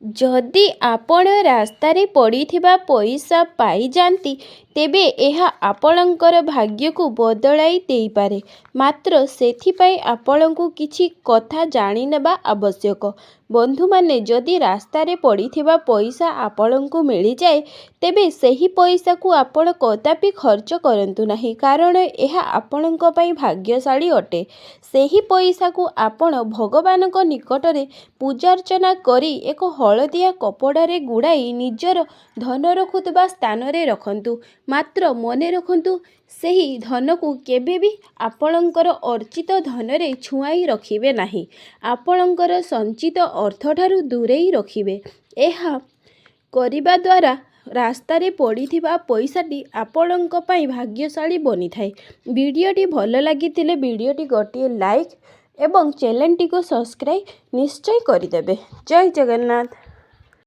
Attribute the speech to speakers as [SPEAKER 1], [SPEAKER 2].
[SPEAKER 1] ଯଦି ଆପଣ ରାସ୍ତାରେ ପଡ଼ିଥିବା ପଇସା ପାଇଯାନ୍ତି ତେବେ ଏହା ଆପଣଙ୍କର ଭାଗ୍ୟକୁ ବଦଳାଇ ଦେଇପାରେ। ମାତ୍ର ସେଥିପାଇଁ ଆପଣଙ୍କୁ କିଛି କଥା ଜାଣିନେବା ଆବଶ୍ୟକ। ବନ୍ଧୁମାନେ, ଯଦି ରାସ୍ତାରେ ପଡ଼ିଥିବା ପଇସା ଆପଣଙ୍କୁ ମିଳିଯାଏ ତେବେ ସେହି ପଇସାକୁ ଆପଣ କଦାପି ଖର୍ଚ୍ଚ କରନ୍ତୁ ନାହିଁ, କାରଣ ଏହା ଆପଣଙ୍କ ପାଇଁ ଭାଗ୍ୟଶାଳୀ ଅଟେ। ସେହି ପଇସାକୁ ଆପଣ ଭଗବାନଙ୍କ ନିକଟରେ ପୂଜାର୍ଚ୍ଚନା କରି ଏକ ହଳଦିଆ କପଡ଼ାରେ ଗୁଡ଼ାଇ ନିଜର ଧନ ରଖୁଥିବା ସ୍ଥାନରେ ରଖନ୍ତୁ। ମାତ୍ର ମନେ ରଖନ୍ତୁ, ସେହି ଧନକୁ କେବେ ବି ଆପଣଙ୍କର ଅର୍ଜିତ ଧନରେ ଛୁଆଁଇ ରଖିବେ ନାହିଁ। ଆପଣଙ୍କର ସଞ୍ଚିତ ଅର୍ଥଠାରୁ ଦୂରେଇ ରଖିବେ। ଏହା କରିବା ଦ୍ୱାରା ରାସ୍ତାରେ ପଡ଼ିଥିବା ପଇସାଟି ଆପଣଙ୍କ ପାଇଁ ଭାଗ୍ୟଶାଳୀ ବନିଥାଏ। ଭିଡ଼ିଓଟି ଭଲ ଲାଗିଥିଲେ ଭିଡ଼ିଓଟି ଗୋଟିଏ ଲାଇକ୍ ଏବଂ ଚ୍ୟାନେଲଟିକୁ ସବସ୍କ୍ରାଇବ୍ ନିଶ୍ଚୟ କରିଦେବେ। ଜୟ ଜଗନ୍ନାଥ।